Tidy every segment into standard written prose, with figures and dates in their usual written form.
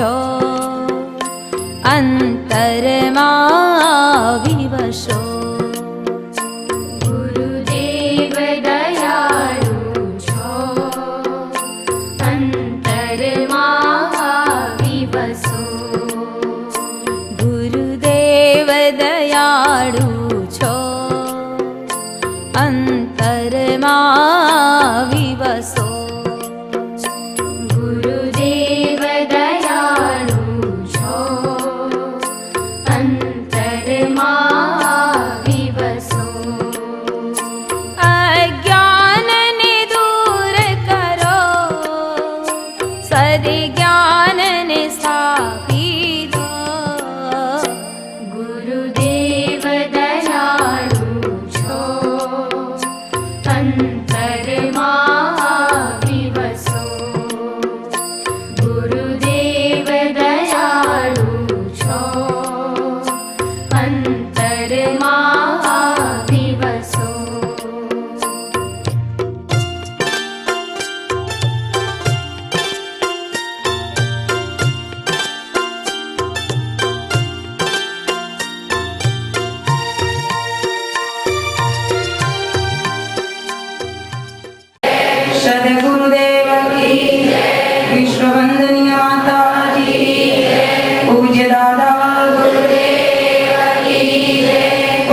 છો, અંતરમાં વિવશો. ગુરુદેવ દયાળુ છો, અંતરમાં વિવસો. ગુરુદેવ દયાળુ છો, અંતરમાં વિવસો. ગુરુદેવ દયાળુ છો, અંતરમાં વિવસો. અજ્ઞાનને દૂર કરો, સદજ્ઞાનને સ્થાપી દો. ગુરુદેવ દયાળુ છો, અંતરમાં વિવસો. ગુરુદેવ દયાળુ છો, અંતરમાં વિવસો. सद्गुरुदेव की विश्ववंदनीय माता की पूज्य दादा गुरुदेव की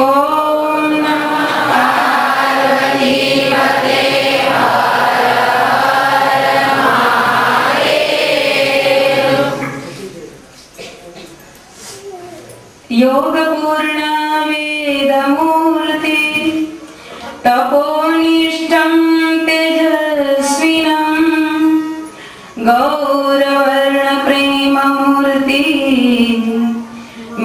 ओम नमः पार्वती पते हर हर महादेव. योग पूर्ण वेद मूर्ति तपोनिष्ठं तेजस्विनं गौरवर्ण प्रेममूर्ति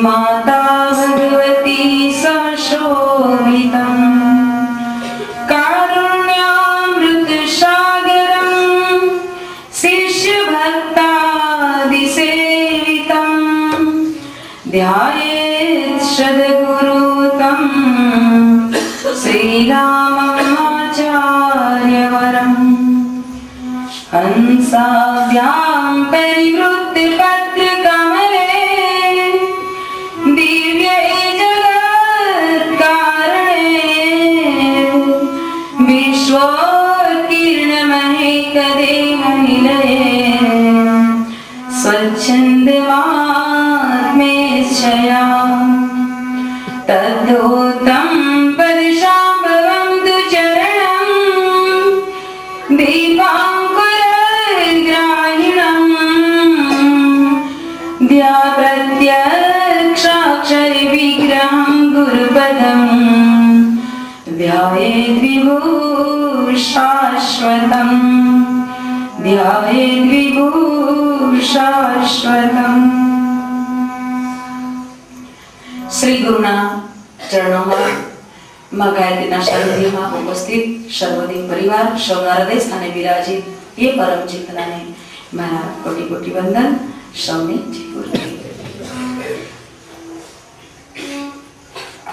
माता भगवती सशोभितं कारुण्यामृत सागरं शिष्यभक्तादिसेवितं ध्यायेत् सद्गुरुतं श्रीरामाचार्यवरम्. हंसाभ्यां परिवृत्तपत्रकमले दिव्ये जगत्कारणे विश्वोत्कीर्णमहेकदेहनिलये स्वच्छन्दमात्मेच्छया तद्धूतं परिशाम्भवं तु चरणं दीपाङ्कुरग्राहिणं ध्याप्रत्यक्षाक्षरविग्रहं गुरुपदं ध्यायेद्विभूशाश्वतं ध्यायेद्विभूशाश्वतम्. શ્રી ગુરુના ચરણોમાં માં ગાયત્રીના સાનિધ્યમાં ઉપસ્થિત સર્વદેવ પરિવાર સૌના હૃદય સ્થાને બિરાજિત એ પરમ ચેતનાને મારા કોટી કોટી વંદન. સૌને જય ગુરુદેવ.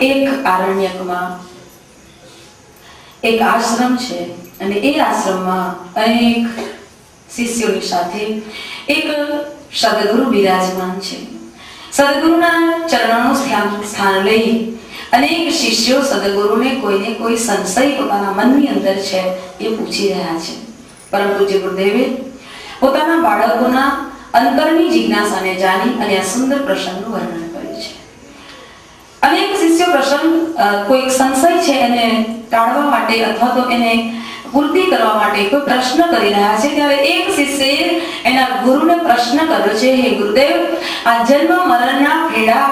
એક આરણ્યકમાં એક આશ્રમ છે અને એ આશ્રમમાં અનેક શિષ્યોની સાથે એક સદગુરુ બિરાજમાન છે. સદગુરુના ચરણોનું સ્થાન લઈ અનેક શિષ્યો સદગુરુને કોઈને કોઈ સંશય પોતાના મનની અંદર છે એ પૂછી રહ્યા છે. પરમ પૂજ્ય ગુરુદેવે પોતાના બાળકોના અંતરની જિજ્ઞાસાને જાણી અને આ સુંદર પ્રસંગનું વર્ણન કર્યું છે. અનેક શિષ્યો પ્રસંગ કોઈ સંશય છે એને ટાળવા માટે અથવા તો એને પૂર્તિ કરવા માટે કોઈ પ્રશ્ન કરી રહ્યા છે. ત્યારે એક શિષ્યએ એના ગુરુને પ્રશ્ન કર્યો છે, હે ગુરુદેવ, આ જન્મ મરણના ફેડા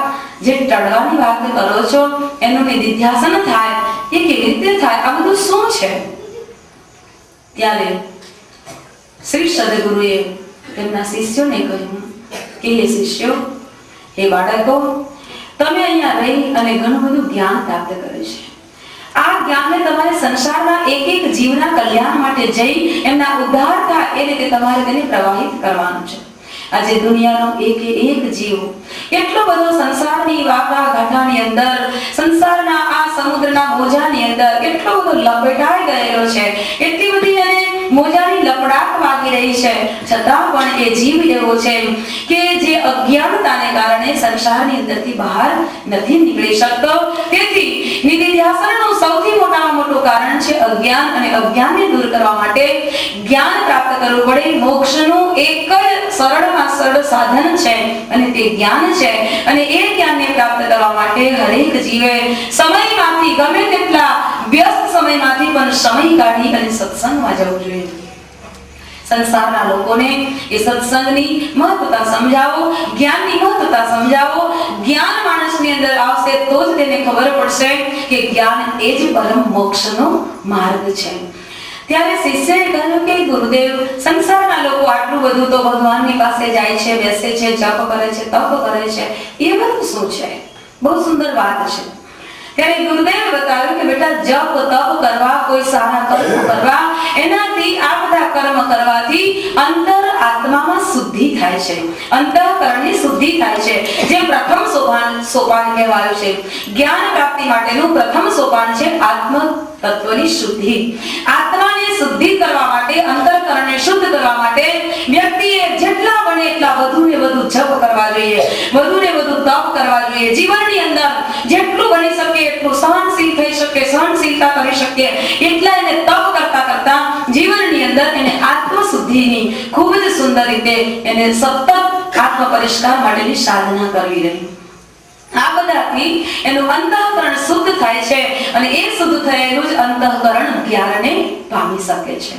જે ટળવાની વાત કરો છો એનું નિધિધ્યાસન થાય એ કેવી રીતે થાય, આ બધું શું છે? ત્યારે શ્રી સદગુરુએ તેમના શિષ્યોને કહ્યું કે હે શિષ્યો, હે બાળકો, તમે અહીંયા રહી અને ઘણું બધું જ્ઞાન પ્રાપ્ત કર્યું છે. આ જ્ઞાનને તમારે સંસારના એક એક જીવના કલ્યાણ માટે જઈ એમના ઉદ્ધાર થાય એ રીતે તમારે તેને પ્રવાહિત કરવાનું છે. આજે દુનિયાનો એક એક જીવ એટલો બધો સંસારની વાપરા ગાંઠાની અંદર, સંસારના આ સમુદ્રના મોજાની અંદર એટલો બધો લપેટાઈ ગયેલો છે, એટલી બધી એને મોજાની લપડાટ વાગી રહી છે, છતાં પણ એ જીવ એવો છે કે જે અજ્ઞાનતાને કારણે સંસારની અંદરથી બહાર નથી નીકળી શકતો. તેથી નિધિધ્યાસનનું સૌથી મોટામાં મોટું કારણ છે અજ્ઞાન, અને અજ્ઞાનને દૂર કરવા માટે જ્ઞાન પ્રાપ્ત કરવું પડે. મોક્ષનું એક જ સરળમાં સરળ સાધન છે અને તે જ્ઞાન છે. અને એ જ્ઞાનને પ્રાપ્ત કરવા માટે હરેક જીવે સમયમાંથી, ગમે તેટલા વ્યસ્ત સમયમાંથી પણ સમય કાઢી અને સત્સંગમાં જવું જોઈએ. સંસારના લોકોને એ સત્સંગની મહત્વતા સમજાવો, જ્ઞાનની મહત્વતા સમજાવો. જ્ઞાન માણસની અંદર આવશે તો જ તેને ખબર પડશે કે જ્ઞાન એ જ પરમ મોક્ષનો માર્ગ છે. ત્યારે શિષ્યએ કહ્યું કે ગુરુદેવ, સંસારના લોકો આટલું બધું તો ભગવાનની પાસે જાય છે, બેસે છે, જપ કરે છે, તપ કરે છે, એ બધું શું છે? બહુ સુંદર વાત છે. ત્યારે ગુરુદેવે બતાવ્યું કે બેટા, જપ તપ કરવા, કોઈ સારા કર્મ કરવા, એનાથી આ બધા કર્મ કરવાથી અંતર આત્મામાં શુદ્ધિ થાય છે, અંતઃકરણની શુદ્ધિ થાય છે. જે પ્રથમ સોપાન કહેવાયું છે. જ્ઞાન પ્રાપ્તિ માટેનું પ્રથમ સોપાન છે આત્મ તત્વની શુદ્ધિ. આત્માને શુદ્ધિ કરવા માટે, અંતઃકરણને શુદ્ધ કરવા માટે વ્યક્તિએ જેટલા બને એટલા વધુ ને વધુ જપ કરવા જોઈએ, વધુ ને વધુ તપ કરવા જોઈએ. જીવનની અંદર જેટલું બની શકે એટલું સહનશીલ થઈ શકે, સહનશીલતા કરી શકે એટલા એને તપ કરતા કરતા જીવનની અંદર એને આત્મશુદ્ધિની ખૂબ જ સુંદર રીતે એને સતત આત્મ પરિષ્કાર માટેની સાધના કરવી રહી. આ બધાથી એનું અંતઃકરણ શુદ્ધ થાય છે અને એ શુદ્ધ થયેલું જ અંતઃકરણ જ્ઞાનને પામી શકે છે.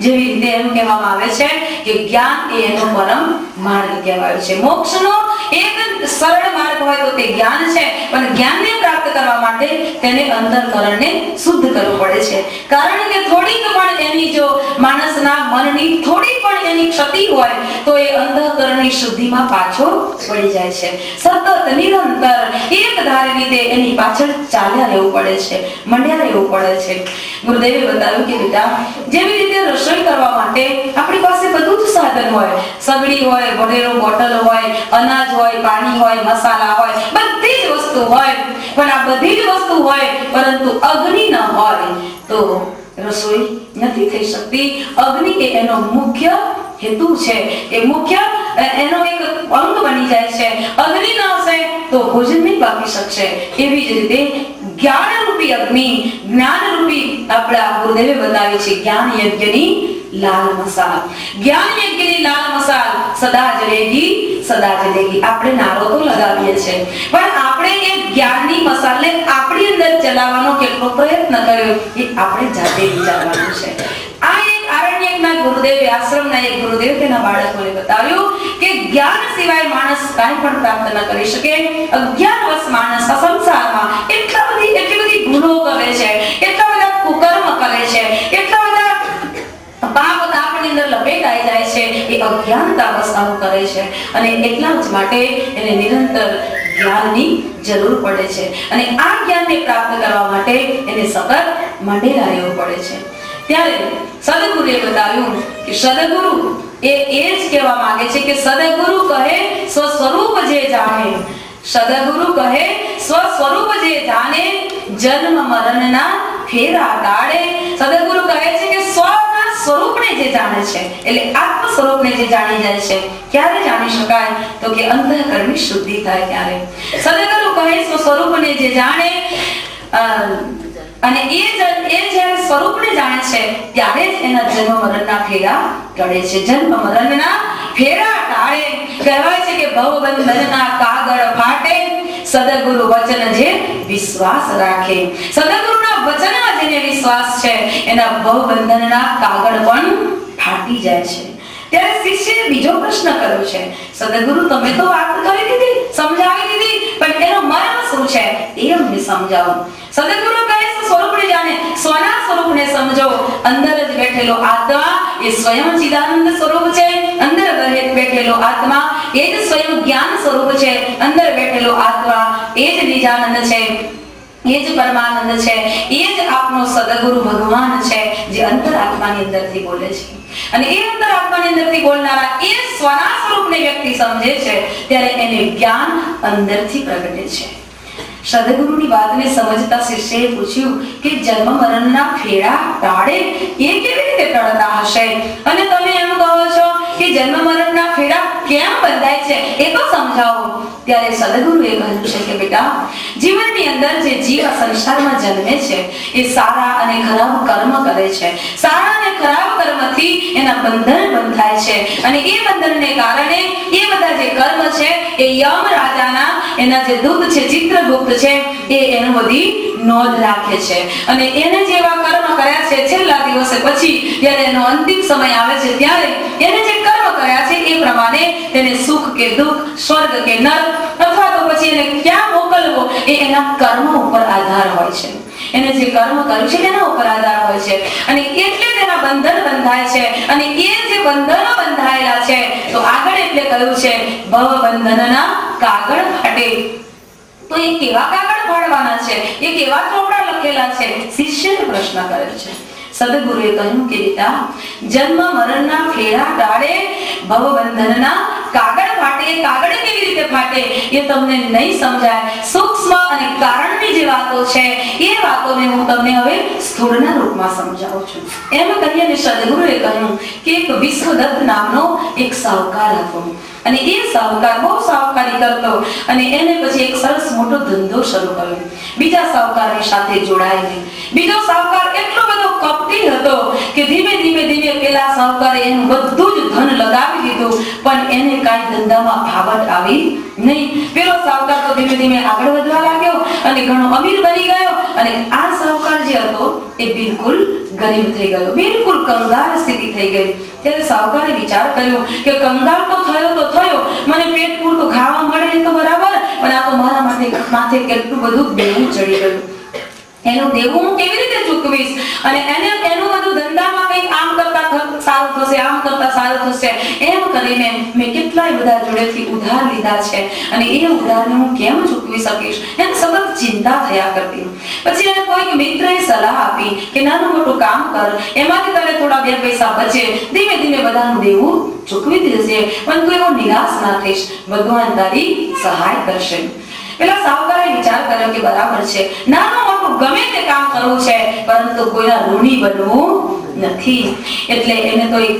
જેવી રીતે એમ કહેવામાં આવે છે કે જ્ઞાન એ એનો પરમ માર્ગ કહેવાય છે. મોક્ષનો એક સરળ માર્ગ હોય તો તે જ્ઞાન છે, પણ જ્ઞાનને પ્રાપ્ત કરવા માટે તેને અંતઃકરણને શુદ્ધ કરવું પડે છે. કારણ કે થોડીક પણ એની જો માણસના મનની થોડી પણ એની ક્ષતિ હોય તો એ અંતઃકરણની શુદ્ધિમાં પાછો પડી જાય છે. સતત નિરંતર એક ધારી રીતે એની પાછળ ચાલ્યા રહેવું પડે છે, મંડ્યા રહેવું પડે છે. ગુરુદેવે બતાવ્યું કે બેટા, જેવી રીતે રસોઈ કરવા માટે આપણી પાસે બધું જ સાધન હોય, સગડી હોય, વઢેરો બોટલ હોય, અનાજ હોય, પાણી હોય, મસાલા હોય, બધી જ વસ્તુ હોય, પણ આ બધી જ વસ્તુ હોય પરંતુ અગ્નિ ન હોય તો રસોઈ નથી થઈ શકતી. અગ્નિ એ એનો મુખ્ય હેતુ છે, એ મુખ્ય એનો એક અંગ બની જાય છે. અગ્નિ ન હશે તો ભોજન નહીં પાકી શકશે. એવી જ રીતે જ્ઞાન રૂપી અગ્નિ, જ્ઞાન રૂપી આપણા ગુરુદેવે બતાવી છે જ્ઞાન યજ્ઞની લાલ મસાલ. જ્ઞાન યજ્ઞની લાલ મસાલ સદા જલેગી, સદા જલેગી. આપણે નારો તો લગાવીએ છીએ, પણ આપણે એ જ્ઞાનની મસાલને આપણી અંદર ચલાવવાનો કેટલો પ્રયત્ન કર્યો એ આપણે જાતે વિચારવાનું છે. આ એક આરણ્યકના ગુરુદેવ, આશ્રમના એક ગુરુદેવ તેના બાળકોને બતાવ્યું કે જ્ઞાન સિવાય માણસ કાંઈ પણ પ્રાપ્ત ન કરી શકે. અજ્ઞાનવશ માણસ આ સંસારમાં એટલી બધી ભૂલો કરે છે, એટલા બધા કુકર્મ કરે છે, એટલા બધા પાપ તાપની અંદર લપેટાઈ જાય છે. એ અજ્ઞાનતાવશ આવું કરે છે અને એટલા જ માટે એને નિરંતર જ્ઞાનની જરૂર પડે છે. અને આ જ્ઞાનને પ્રાપ્ત કરવા માટે એને સતત મંડેલા રહેવું પડે છે. ત્યારે સદગુરુએ બતાવ્યું કે સદગુરુ એ જ કહેવા માંગે છે કે સદગુરુ કહે સ્વસ્વરૂપ જે જાણે, સદગુરુ કહે સ્વસ્વરૂપ જે જાણે, જન્મ મરણના ફેરા ટાળે. સદગુરુ કહે છે કે સ્વના સ્વરૂપને જે જાણે છે, એટલે આત્મ સ્વરૂપને જે જાણી જાય છે, ક્યારે જાણી શકાય તો કે અંતઃકરણની શુદ્ધિ થાય ત્યારે. સદગુરુ કહે સ્વરૂપને જે જાણે, અને એ જ્યારે સ્વરૂપને જાણે છે ત્યારે જ એના જન્મ મરણના ફેરા ટળે છે. જન્મ મરણના ફેરા ટાળે. કહેવાય છે કે ભવબંધનના કાગળ ફાટે, સદગુરુ વચન જે વિશ્વાસ રાખે. સદગુરુના વચનમાં જેને વિશ્વાસ છે એના ભવબંધનના કાગળ પણ ફાટી જાય છે. ત્યારે શિષ્યએ બીજો પ્રશ્ન કર્યો છે, સદગુરુ તમે તો વાત કરી દીધી, સમજાવી દીધી, પણ એનો મર્મ શું છે એ અમને સમજાવો. સદગુરુ કહે સ્વરૂપને જાણે, સ્વના સ્વરૂપને સમજો. અંદર જ બેઠેલો આત્મા એ સ્વયં ચિદાનંદ સ્વરૂપ છે. અંદર બેઠેલો આત્મા એ જ સ્વયં જ્ઞાન સ્વરૂપ છે. અંદર બેઠેલો આત્મા એ જ નિજાનંદ છે, એ જ પરમાનંદ છે, એ જ આપનો સદગુરુ ભગવાન છે જે અંતરાત્માની અંદરથી બોલે છે. અને એ અંતરાત્માની અંદરથી બોલનારા એ સ્વના સ્વરૂપને વ્યક્તિ સમજે છે ત્યારે એને જ્ઞાન અંદરથી પ્રગટે છે. સદગુરુની વાતને સમજતા શિષ્યએ પૂછ્યું કે જન્મ મરણના ફેરા ટાળે એ કેવી રીતે ટળતા હશે, અને તમે એમ કહો છો કે જન્મ મરણના ફેરા કેમ બંધાય છે એ તો સમજાવો. ત્યારે સદગુરુએ કહ્યું છે કે બેટા, જીવનની અંદર જે જીવ સંસારમાં જન્મે છે એ સારા અને ખરાબ કર્મ કરે છે. સારા અને ખરાબ કર્મથી એના બંધન બંધાય છે, અને એ બંધનને કારણે એ બધા જે કર્મ છે એ યમ રાજાના એના જે દૂત છે ચિત્રગુપ્ત છે એ એનું બધી નોંધ રાખે છે, અને એને જેવા કર્મ કર્યા છે છેલ્લા દિવસે પછી જ્યારે એનો અંતિમ સમય આવે છે ત્યારે એને જે કર્મ કર્યા છે એ પ્રમાણે તેને સુખ કે દુઃખ, સ્વર્ગ કે નર્ક, અથવા તો પછી એને ક્યાં મોકલવો એ એના કર્મ ઉપર આધાર હોય છે. એને જે કર્મ કર્યું છે એના ઉપર આધાર હોય છે, અને એટલે તેના બંધન બંધાય છે, અને એ જે બંધનો બંધાયેલા છે તો આગળ એટલે કહ્યું છે ભવ બંધનના કાગળ ફાટે. તો એ કેવા કાગળ ફાડવાના છે, એ કેવા ચોપડા લખેલા છે? શિષ્યને પ્રશ્ન કર્યો છે. સદગુરુએ કહ્યું કે બેટા, જન્મ મરણના ફેરા ટાળે ભવ બંધનના કાગળ ફાટે. કાગળ કેવી રીતે ફાટે એ તમને નહીં સમજાય. સૂક્ષ્મ અને કારણની જે વાતો છે એ વાતોને હું તમને હવે સ્થૂળના રૂપમાં સમજાવું છું. એમ કહીને સદગુરુએ કહ્યું કે એક વિશ્વદત્ત નામનો એક સાહુકાર હતો, અને એ સાહુકાર બહુ સાહુકારી કરતો, અને એને પછી એક સરસ મોટો ધંધો શરૂ કર્યો બીજા સાહુકારની સાથે જોડાઈને. બીજો સાહુકાર એટલો બધો કપટી હતો કે ધીમે ધીમે પેલા સાહુકારે એનું બધું જ ધન લગાવી દીધું, પણ એને કાંઈ ધંધામાં ફાવટ આવી નહીં. પેલો સાહુકાર તો ધીમે ધીમે આગળ વધવા લાગ્યો અને ઘણો અમીર બની ગયો, અને આ સાહુકાર જે હતો એ બિલકુલ ગરીબ થઈ ગયો, બિલકુલ કંગાળ સ્થિતિ થઈ ગઈ. ત્યારે સાહુકારે વિચાર કર્યો કે કંગાળ તો થયો, મને પેટ પૂરતું ખાવા મળે એ તો બરાબર, પણ આ તો મારા માથે કેટલું બધું દેવું ચડી ગયું. એનું દેવું હું કેવી રીતે ચૂકવીશ, અને એનું બધું ધંધામાં કંઈક આમ કરતા સારું થશે, આમ કરતા સારું થશે, એમ કરીને મેં કેટલાય બધા જોડેથી ઉધાર લીધા છે, અને એ ઉધારને હું કેમ ચૂકવી શકીશ, એને સતત ચિંતા થયા કરતી. પછી એને કોઈક મિત્રએ સલાહ આપી કે નાનું મોટું કામ કર, એમાંથી તને થોડા બે પૈસા બચે, ધીમે ધીમે બધાનું દેવું ચૂકવી દેજે, પણ તું એવો નિરાશ ના થઈશ, ભગવાન તારી સહાય કરશે. પેલા સાહુકારે વિચાર કર્યો કે બરાબર છે, નાનું મોટું ગમે તે કામ કરવું છે, પરંતુ કોઈના ઋણી બનવું નથી. એટલે એને તો એક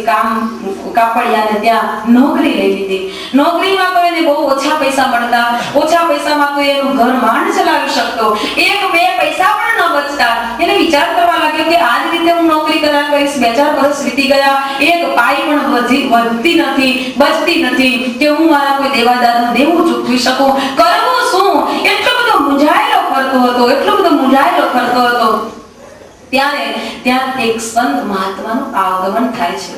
કાપડિયાને ત્યાં નોકરી લઈ લીધી. નોકરીમાં તો એને બહુ ઓછા પૈસા મળતા, ઓછા પૈસામાં તો એનું ઘર માંડ ચલાવી શકતો, એક બે પૈસા પણ ન બચતા. એને વિચાર કરવા લાગ્યો કે આ જ રીતે હું નોકરી કર્યા કરીશ, 2-4 વર્ષ વીતી ગયા, એક પાઈ પણ વધતી નથી, બચતી નથી કે હું મારા કોઈ દેવાદારનું દેવું ચૂકવી શકું. કરવું શું? એટલો બધો મૂંઝાયેલો ફરતો હતો. ત્યારે ત્યાં એક સંત મહાત્માનું આગમન થાય છે.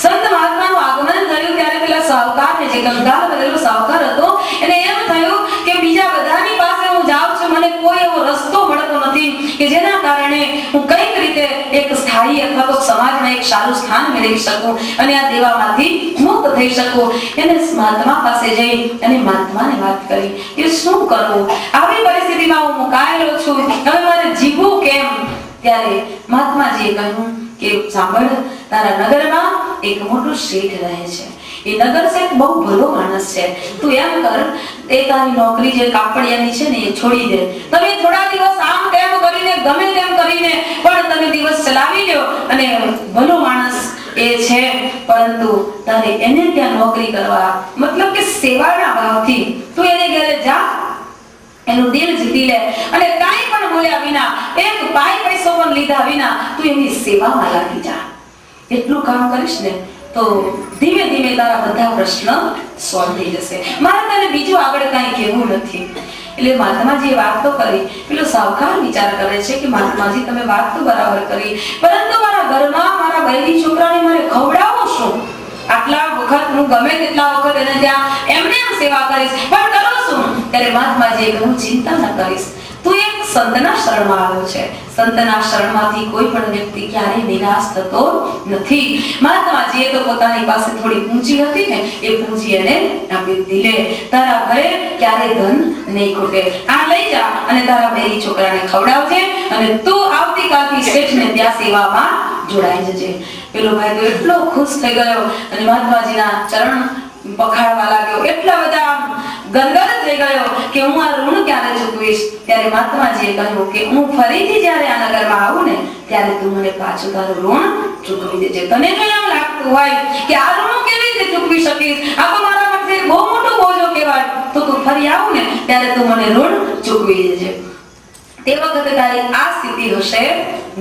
સંત મહાત્માનું આગમન થયું ત્યારે પેલા સાહુકારને, જે કંગાળ ભરેલો સાહુકાર હતો, એને એમ થયું કે બીજા બધાની પાસે હું જાઉં છું, મને કોઈ એવો રસ્તો મળતો નથી કે જેના કારણે હું કઈક રીતે એક સ્થાયી અથવા તો સમાજમાં એક સારું સ્થાન મેળવી શકું અને આ દેવામાંથી મુક્ત થઈ શકું. એને મહાત્મા પાસે જઈ અને મહાત્માને વાત કરી કે શું કરવું, આવી પરિસ્થિતિમાં હું મુકાયેલો છું, હવે મારે જીવવું કેમ? ત્યારે મહાત્માજીએ કહ્યું કે સાંભળ, તારા નગરમાં એક મોટો શેઠ રહે છે, એ નગર શેઠ બહુ ભલો માણસ છે, તું એમ કર, એ તારી નોકરી જે કાપડિયાની છે ને એ છોડી દે, તમે થોડા દિવસ આમ તેમ કરીને ગમે તેમ કરીને પણ તમે દિવસ ચલાવી લ્યો, અને ભલો માણસ એ છે, પરંતુ તારે એને ત્યાં નોકરી કરવા, મતલબ કે સેવાના ભાવથી તું એને ઘરે જા, એનું દિલ જીતી લે, અને કાંઈ પણ બોલ્યા વિના, એક પાઈ પૈસો પણ લીધા વિના તું એની સેવામાં લાગી જા. એટલું કામ કરીશ ને તો ધીમે ધીમે તારા બધા પ્રશ્ન સોલ્વ થઈ જશે. મારે તને બીજું આગળ કાંઈ કહેવું નથી. એટલે મહાત્માજીએ વાત તો કરી. પેલો સાહુકાર વિચાર કરે છે કે મહાત્માજી તમે વાત તો બરાબર કરી, પરંતુ મારા ઘરમાં મારા બૈરી છોકરાને મારે ખવડાવવું શું? આટલા વખત હું ગમે તેટલા વખત એને ત્યાં એમને એમ સેવા કરીશ, પણ કરો શું? ત્યારે મહાત્માજીએ કહ્યું ચિંતા ન કરીશ, તું એક સંતના શરણમાં આવ્યો છે, સંતના શરણમાંથી કોઈ પણ વ્યક્તિ ક્યારેય નિરાશ થતો નથી. મહાત્માજીએ તો પોતાની પાસે થોડી પૂંજી હતી ને એ પૂંજી એને આપી દીધી. લે, તારા ઘરે ક્યારે ધન નહીં ખૂટે, આ લઈ જા અને તારા બેરી છોકરાને ખવડાવજે, અને તું આવતીકાલથી શેઠને ત્યાં સેવામાં જોડાઈ જજે. પેલો ભાઈ તો એટલો ખુશ થઈ ગયો અને મહાત્માજીના ચરણ પખાડવા લાગ્યો. એટલા બધા ગદગદ થઈ ગયો કે હું આ ઋણ ક્યારે ચૂકવીશ. ત્યારે મહાત્માજીએ કહ્યું કે હું ફરીથી જ્યારે આ નગરમાં આવું ને ત્યારે તું મને પાછું તારું ઋણ ચૂકવી દેજે. તને જો એમ લાગતું હોય કે આ ઋણ કેવી રીતે ચૂકવી શકીશ, આ તો મારા માટે બહુ મોટો બોજો કહેવાય, તો તું ફરી આવું ને ત્યારે તું મને ઋણ ચૂકવી દેજે. તે વખતે તારી આ સ્થિતિ હશે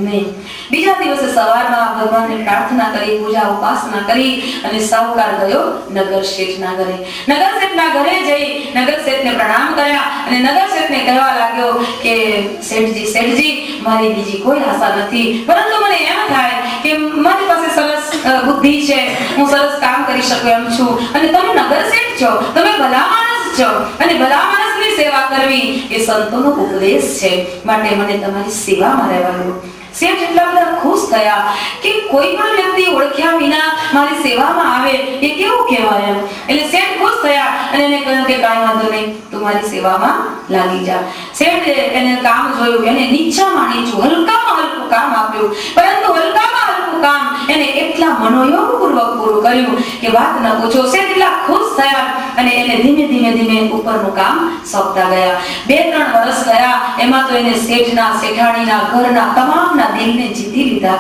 નહીં. બીજા દિવસે સવારમાં ભગવાનને પ્રાર્થના કરી, પૂજા ઉપાસના કરી અને સાહુકાર ગયો નગર શેઠના ઘરે. નગર શેઠના ઘરે જઈ નગર શેઠને પ્રણામ કર્યા અને નગર શેઠને કહેવા લાગ્યો કે શેઠજી મારી બીજી કોઈ આશા નથી, પરંતુ મને એમ થાય કે મારી પાસે સરસ બુદ્ધિ છે, હું સરસ કામ કરી શકું એમ છું, અને તમે નગર શેઠ છો, તમે ભલા માણસ છો, અને ભલા માણસની સેવા કરવી એ સંતોનો ઉપદેશ છે, માટે મને તમારી સેવામાં રહેવાનું. શેઠ એટલા બધા ખુશ થયા કે કોઈ પણ વ્યક્તિ ઓળખ્યા વિના મારી સેવામાં આવે એ કેવું કહેવાય એમ. એટલે શેઠ ખુશ થયા અને એને કહ્યું કે કાંઈ વાંધો નહીં, તું મારી સેવામાં લાગી જા. શેઠે એને કામ જોયું, એને નીચામાં નીચું હલકામાં હલકું કામ આપ્યું, પરંતુ હલકામાં હલકું કામ એને એટલા મનોયોગપૂર્વક પૂરું કર્યું કે વાત ન પૂછો. શેઠ એટલા ખુશ થયા અને એને ધીમે ઉપરનું કામ સોંપતા ગયા. 2-3 વર્ષ થયા, એમાં તો એને શેઠના શેઠાણીના ઘરના તમામના દિલને જીતી લીધા.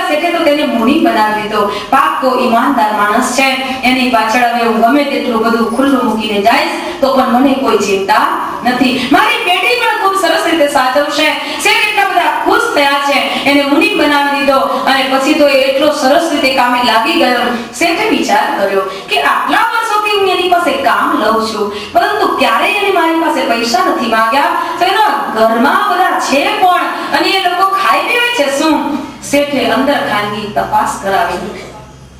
શેઠે તો તેને મુનિ બનાવી દીધો. પાક્કો ઈમાનદાર માણસ છે, એની પાછળ હવે હું ગમે તેટલું બધું ખુલ્લું મૂકીને જઈશ તો પણ મને કોઈ ચિંતા નથી, મારી પેઢી પણ ખૂબ સરસ રીતે સાચવશે. શેઠ એટલા બધા ખુશ થયા છે, એને મુનિ બનાવી દીધો અને પછી તો એ એટલો સરસ રીતે કામે લાગી ગયો. શેઠે વિચાર કર્યો કે આટલા વર્ષોથી હું એની પાસે કામ લઉં છું, પરંતુ ક્યારેય એને મારી પાસે પૈસા નથી માંગ્યા, તો એના ઘરમાં બધા છે કોણ અને એ લોકો ખાઈ પીવે છે શું? શેઠે અંદર ખાનગી તપાસ કરાવી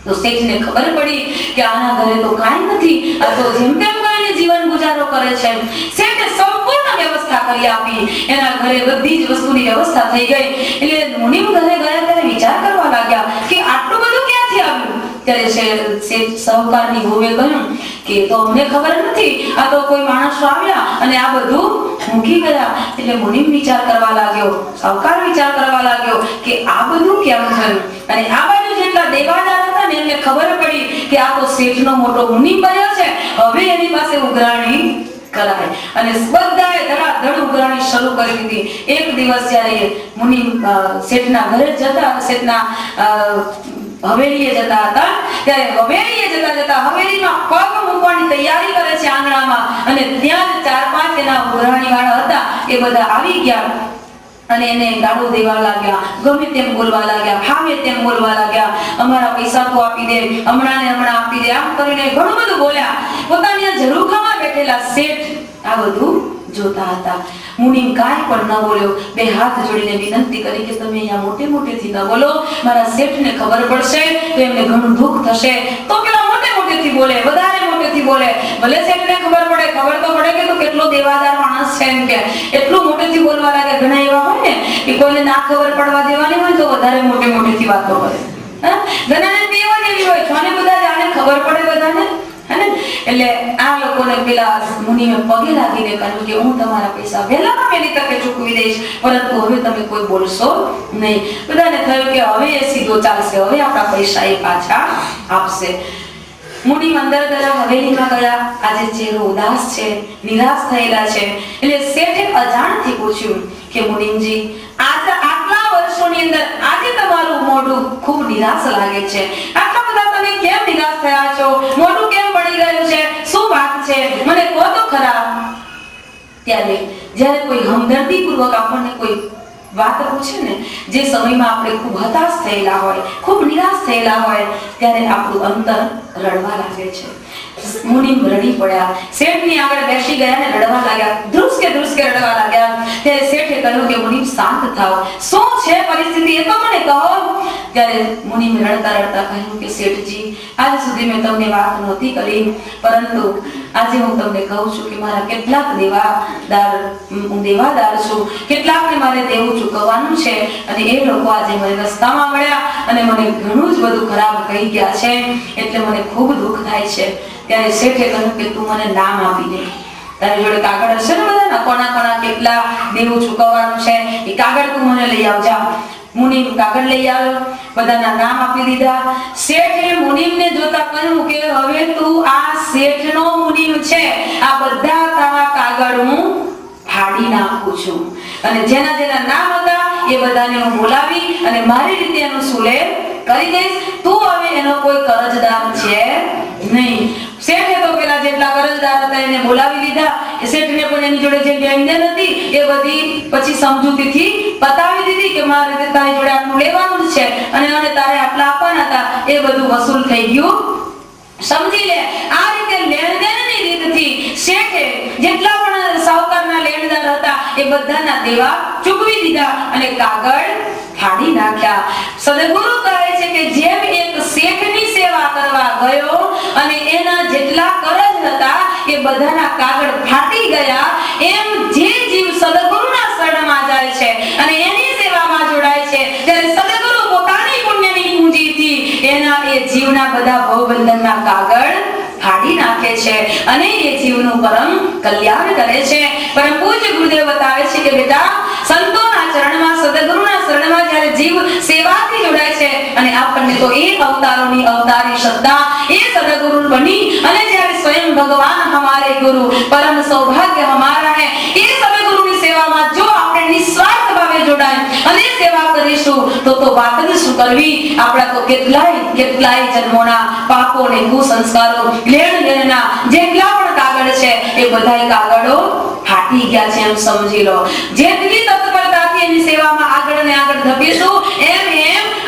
તો શેઠને ખબર પડી કે આના ઘરે તો કાંઈ નથી, આ તો જેમ તેમ કરીને જીવન ગુજારો કરે છે. શેઠે સંપૂર્ણ વ્યવસ્થા કરી આપી, એના ઘરે બધી જ વસ્તુની વ્યવસ્થા થઈ ગઈ. એટલે મુનિમ ઘરે ગયા ત્યારે વિચાર કરવા લાગ્યા કે આટલું બધું ક્યાંથી આવ્યું. ત્યારે શેઠ સહકારની વહુએ કહ્યું કે તો અમને ખબર નથી, આ તો કોઈ માણસો આવ્યા અને આ બધું મૂકી ગયા. એટલે મુનિમ વિચાર કરવા લાગ્યો, સહકાર વિચાર કરવા લાગ્યો કે આ બધું કેમ થયું. અને આ બાજુ જેટલા દેવાદાર હતા ને એમને ખબર પડી કે આ તો શેઠનો મોટો મુનિમ બન્યો છે, હવે એની પાસે ઉઘરાણી કરાય. અને બધાએ ધડાધડ ઉઘરાણી શરૂ કરી દીધી. એક દિવસ જ્યારે મુનિમ શેઠના ઘરે જતા, શેઠના હવેલીએ જતા હતા, ત્યારે હવેલીએ જતા હવેલીમાં પગ મૂકવાની તૈયારી કરે છે આંગણામાં, અને ત્યાં જ 4-5 એના ઉઘરાણી વાળા હતા એ બધા આવી ગયા અને એને ગાળો દેવા લાગ્યા, ગમે તેમ બોલવા લાગ્યા, ફાવે તેમ બોલવા લાગ્યા, અમારા પૈસા તો આપી દે, હમણાં ને હમણાં આપી દે, આમ કરીને ઘણું બધું બોલ્યા. પોતાની ઝરૂખામાં બેઠેલા શેઠ આ બધું જોતા હતા. મુનિમ કાંઈ પણ ન બોલ્યો, 2 હાથ જોડીને વિનંતી કરી કે તમે અહીંયા મોટેથી ન બોલો, મારા શેઠને ખબર પડશે તો એમને ઘણું દુઃખ થશે, તો પેલા મોટેથી બોલે, વધારે મોટેથી બોલે. ભલે શેઠને ખબર તો પડે કે તો કેટલો દેવાદાર માણસ છે એમ કે એટલું મોટેથી બોલવા લાગે. ઘણા એવા હોય ને કે કોઈને ના ખબર પડવા દેવાની હોય તો વધારે મોટેથી વાતો કરે. ઘણાને બેવા જેવી હોય, છોને બધા જાણે ખબર પડે બધાને, હે. એટલે આ લોકોને પેલા મુનિમે પગે લાગીને કહ્યું કે હું તમારા પૈસા વહેલામાં વહેલી તકે ચૂકવી દઈશ, પરંતુ હવે તમે કોઈ બોલશો નહીં. બધાને થયું કે હવે એ સીધો ચાલશે, હવે આપણા પૈસા એ પાછા આપશે. મુનિમ અંદર ગયા, હવેલીમાં ગયા. આજે ચહેરો ઉદાસ છે, નિરાશ થયેલા છે. એટલે શેઠે અજાણથી પૂછ્યું કે મુનિમજી, આટલા વર્ષોની અંદર આજે તમારું મોઢું ખૂબ નિરાશ લાગે છે, આટલા બધા તમે કેમ નિરાશ થયા છો, મોઢું કેમ પડી ગયું છે, શું વાત છે, મને કહો તો ખરા. ત્યારે જ્યારે કોઈ હમદર્દી પૂર્વક આપણને કોઈ વાત પૂછે ને, જે સમયમાં આપણે ખૂબ હતાશ થયેલા હોય, ખૂબ નિરાશ થયેલા હોય, ત્યારે આપણું અંતર રડવા લાગે છે. મુનિમ રડી પડ્યા, શેઠની આગળ બેસી ગયા ને રડવા લાગ્યા, ધ્રુસકે રડવા લાગ્યા. ત્યારે શેઠે કહ્યું કે મુનિમ શાંત થાઓ, શું છે પરિસ્થિતિ એ તો મને કહો. ત્યારે મુનિમ રડતા કહ્યું કે શેઠજી, આજ સુધી મેં તમને વાત નહોતી કરી, પરંતુ આજે હું તમને કહું છું કે મારા કેટલાક દેવાદાર છું, કેટલાકને મારે દેવું ચૂકવવાનું છે, અને એ લોકો આજે મને રસ્તામાં મળ્યા અને મને ઘણું જ બધું ખરાબ કહી ગયા છે, એટલે મને ખૂબ દુઃખ થાય છે. ત્યારે શેઠે કહ્યું કે તું મને નામ આપી દે, તારી જોડે કાગળ હશે ને બધાના, કોના કેટલા દેવું ચૂકવવાનું છે એ કાગળ તું મને લઈ આવજા. મુનિમ કાગળ લઈ આવ્યો, બધાના નામ આપી દીધા. શેઠે મુનિમને જોતા કહ્યું કે હવે તું આ શેઠનો મુનિમ છે, આ બધા તારા કાગળ હું ફાડી નાખું છું અને જેના જેના નામ હતા એ બધાને હું બોલાવી અને મારી રીતે એનું સુલેહ કરી દઈશ. તું હવે એનો કોઈ કરજદાર છે નહીં. શેઠે તો પેલા જેટલા કરજદાર હતા એને બોલાવી લીધા. એ શેઠને પણ એની જોડે જે લેણદેણ હતી એ બધી પછી સમજૂતીથી પતાવી દીધી કે મારે તારી જોડે આટલું લેવાનું જ છે અને આને તારે આટલા આપવાના હતા, એ બધું વસૂલ થઈ ગયું. સમજી લે, આ રીતે લેણદેણની રીતથી શેઠે જેટલા પણ સાહુકારના લેણદાર હતા એ બધાના દેવા ચૂકવી દીધા અને કાગળ ફાડી નાખ્યા. સદગુરુ કહે છે કે જેમ એક શેઠની સેવા કરવા ગયો અને એના જેટલા કરજ હતા એ બધાના કાગળ ફાટી ગયા, એમ જે જીવ સદગુરુના શરણમાં જાય છે અને એની સેવામાં જોડાય છે ત્યારે સદગુરુ પોતાની પુણ્યની પૂંજીથી એના એ જીવના બધા ભવબંધનના કાગળ ફાડી નાખે છે અને એ જીવનું પરમ કલ્યાણ કરે છે. પરમ પૂજ્ય ગુરુદેવ બતાવે છે કે બેટા, સંતોના ચરણમાં સદગુરુના શરણમાં જ્યારે જીવ સેવાથી જોડાય છે અને આપણને તો એ અવતારોની અવતારી શ્રદ્ધા એ સદગુરુ બની અને જ્યારે સ્વયં ભગવાન હમારે ગુરુ પરમ સૌભાગ્ય હમારા હૈ, એ સદગુરુની સેવામાં જો આપણે નિસ્વાર્થ ભાવે જોડાય અને સેવા કરીશું તો વાત જ શું કરવી. આપણા તો કેટલાય જન્મોના પાપો અને કુસંસ્કારો લેણદેણના જેટલા પણ કાગળ છે એ બધાય કાગળો ફાટી ગયા છે, એમ સમજી લો. જેટલી તત્પરતાથી એની સેવામાં આગળ ને આગળ ધપીશું એમ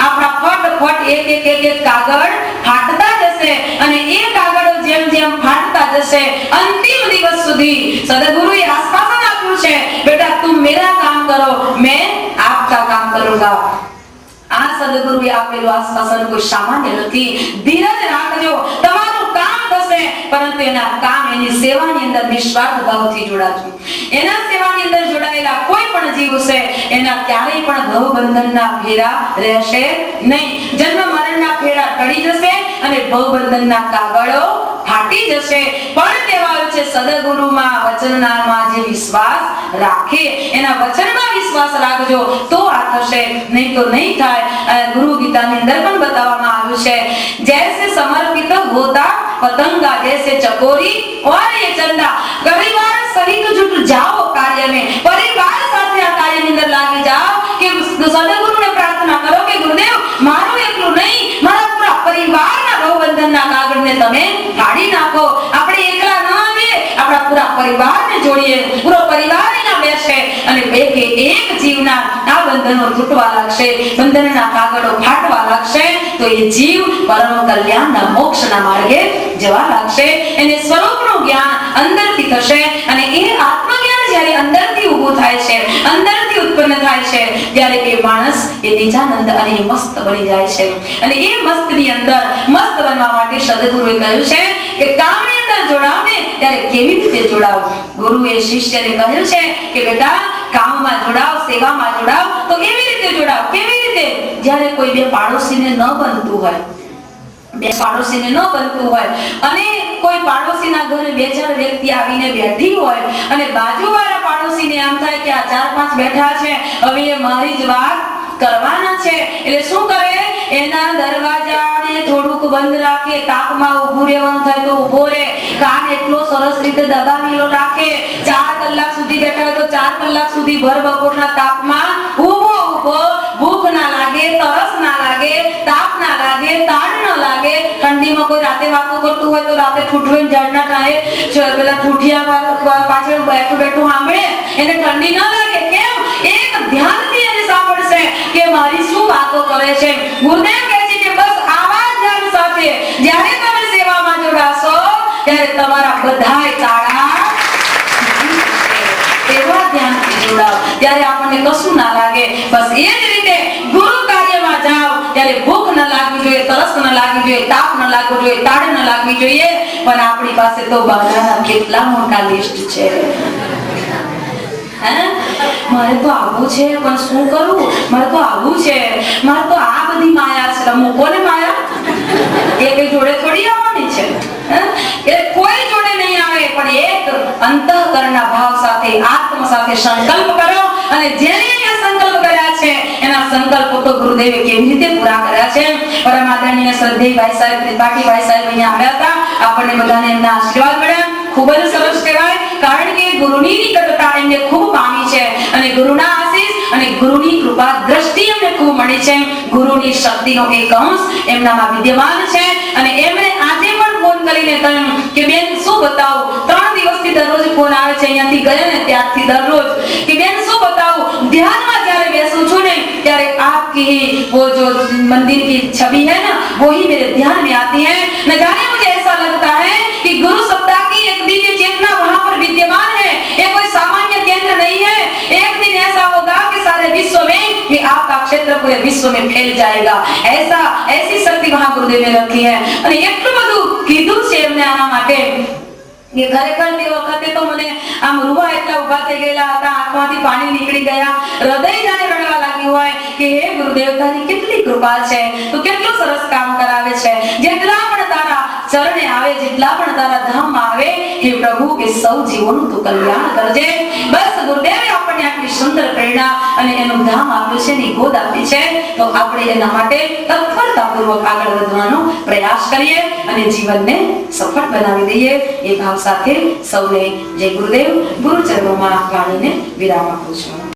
આપણા ફટ એક કાગળ ફાટતા જશે અને એ કાગળો જેમ ફાટતા જશે અંતિમ દિવસ સુધી સદગુરુએ આશ્વાસન આપ્યું છે, બેટા તુમ મેરા કામ કરો, મેં આપકા કામ કरूंगा. આ સદગુરુએ આપેલું આશ્વાસન કોઈ સામાન્ય નથી. ધીરજ રાખજો, તમારું કામ થશે, પરંતુ એના કામ એની સેવાની અંદર નિસ્વાર્થ ભાવથી જોડાજો. એના સેવાની અંદર જોડાયેલા કોઈ પણ જીવ છે એના ક્યારેય પણ ભવબંધનના ફેરા રહેશે નહીં. જન્મ મરણના ફેરા ટળી જશે અને ભવબંધનના કાગળો ફાટી જશે. પણ કહેવાયું છે સદગુરુમાં વચનનામાં જે વિશ્વાસ રાખે, એના વચનમાં વિશ્વાસ રાખજો તો આ થશે, નહીં તો નહીં થાય. ગુરુ ગીતાની અંદર પણ બતાવવામાં આવ્યું છે, જૈસે સમર્પિત હોતા પતંગા જૈસે ચકોરી और ये चंदा, परिवार सहित जुट जाओ कार्य में, परिवार સાથે આ કાર્યની અંદર લાગી જાઓ કે સદગુરુને પ્રાર્થના કરો કે ગુરુદેવ મારું એકલું નહીં, મારા પૂરા પરિવારના ભવબંધનના કાગળને તમે ફાડી નાખો. આપણે એકલા ન આવીએ, આપણા પૂરા પરિવારને જોડીએ, પૂરો પરિવાર એના બેસે અને એક જીવના આ બંધનો તૂટવા લાગશે, બંધનના કાગળો ફાટવા લાગશે તો એ જીવ પરમ કલ્યાણના મોક્ષના માર્ગે જવા લાગશે. એને સ્વરૂપનું જ્ઞાન અંદરથી થશે અને એ આત્મજ્ઞાન જ્યારે અંદરથી ઊભું થાય છે, અંદરથી ઉત્પન્ન થાય છે, ત્યારે એ માણસ એ નિજાનંદ અને એ મસ્ત બની જાય છે. અને એ મસ્તની અંદર મસ્ત બનવા માટે સદગુરુએ કહ્યું છે કે કામની અંદર જોડાવ ને ત્યારે કેવી રીતે જોડાવ. ગુરુએ શિષ્યને કહ્યું છે કે બેટા કામમાં જોડાવ, સેવામાં જોડાવ તો એવી રીતે જોડાવ. કેવી રીતે? જ્યારે કોઈ બે પાડોશીને ન બનતું હોય, અને કોઈ પાડોશીના ઘરે બે ચાર વ્યક્તિ આવીને બેઠી હોય અને બાજુવાળા પાડોશીને એમ થાય કે આ ચાર પાંચ બેઠા છે, હવે એ મારી જ વાત કરવાના છે, એટલે શું કરે, એના દરવાજાને થોડુંક બંધ રાખે, તાપમાં ઊભું રહેવાનું થાય તો ઊભો રહે, કાન એટલો સરસ રીતે દબાવેલો રાખે, 4 કલાક સુધી બેઠા હોય તો 4 કલાક સુધી ભર બપોરના તાપમાં ઊભો ભૂખ ના લાગે, તરસ ના લાગે, તાપ ના લાગે, તાણ ન લાગે. ઠંડીમાં કોઈ રાતે વાતો કરતું હોય તો રાતે ઠૂઠવીને ઝાડના ટાળે પેલા ઠૂઠિયા પાછળ બેઠું સાંભળે, એને ઠંડી ન લાગે. કેમ? એક ધ્યાનથી એને સાંભળશે કે મારી શું વાતો કરે છે. ગુરુદેવ કહે છે કે બસ આવા ધ્યાન સાથે જ્યારે તમે સેવામાં જોડાશો ત્યારે તમારા બધાય તાળા એવા ધ્યાનથી જોડાવ ત્યારે આપણને કશું ના લાગે. બસ એ જ રીતે ગુરુ કાર્યમાં જાઓ ત્યારે ભૂખ ન લાગવી જોઈએ, તરસ ન લાગવી જોઈએ, તાપ ન લાગવો જોઈએ, તાળ ન લાગવી જોઈએ. પણ આપણી પાસે તો બહારના કેટલા મોટા લિસ્ટ છે. મારે તો આવું છે પણ શું કરું, મારે તો આવું છે, મારે તો આ બધી માયા છે. મૂકોને માયા એ કઈ જોડે થોડી આવવાની છે, એ કોઈ જોડે નહીં આવે. પણ એક અંતઃકરણના ભાવ સાથે, આત્મ સાથે સંકલ્પ કરો અને જેને સંકલ્પ કર્યા છે એના સંકલ્પો તો ગુરુદેવે કેવી રીતે પૂરા કર્યા છે. પરમ આદરણીય શ્રદ્ધેય ભાઈ સાહેબ ત્રિપાઠી ભાઈ સાહેબ અહીંયા આવ્યા હતા. આપણને બધાને એમના આશીર્વાદ મળ્યા. ખૂબ જ સરસ કહેવાય, કારણ કે ગુરુની નિકટતા એમને ખૂબ પામી છે અને ગુરુના આશીષ અને ગુરુની કૃપા દ્રષ્ટિ એમને ખૂબ મળી છે. ગુરુની શક્તિનો એક અંશ એમનામાં વિદ્યમાન છે અને એમણે આજે પણ ફોન કરીને કહ્યું કે બેન શું બતાવું, 3 દિવસથી દરરોજ ફોન આવે છે અહીંયાથી ગયા ને ત્યારથી દરરોજ કે બેન શું બતાવું, ધ્યાનમાં જ્યારે બેસું છું ને ત્યારે आपकी वो जो मंदिर की छवि है ना वो ही मेरे ध्यान में आती है. न जाने मुझे ऐसा लगता है कि गुरु सप्ताह की एक दिव्य चेतना वहां पर विद्यमान है. ये कोई सामान्य केंद्र नहीं है. एक दिन ऐसा होगा कि सारे विश्व में ये आपका क्षेत्र पूरे विश्व में फैल जाएगा. ऐसी शक्ति वहां गुरुदेव ने रखी है. અને એટલું બધું કીધું છે એમને આના માટે કે ખરેખર તે વખતે તો મને આમ રૂવા એટલા ઉભા થઈ ગયેલા હતા, આંખમાંથી પાણી નીકળી ગયા, હૃદય જાણે રડવા લાગ્યું હોય કે હે ગુરુદેવ તારી કેટલી કૃપા છે, તું કેટલું સરસ કામ કરાવે છે. જેટલા પણ તારા ચરણે આવે, જેટલા પણ તારા ધામમાં આવે, હે પ્રભુ એ સૌ જીવોનું તું કલ્યાણ કરજે. બસ ગુરુદેવે આપણને આટલી સુંદર પ્રેરણા અને એનું ધામ આપ્યું છે, એની ગોદ આપી છે, તો આપણે એના માટે તત્પરતાપૂર્વક આગળ વધવાનો પ્રયાસ કરીએ અને જીવનને સફળ બનાવી દઈએ. એ ભાવ સાથે સૌને જય ગુરુદેવ. ગુરુચરણોમાં વાણીને વિરામ આપું છું.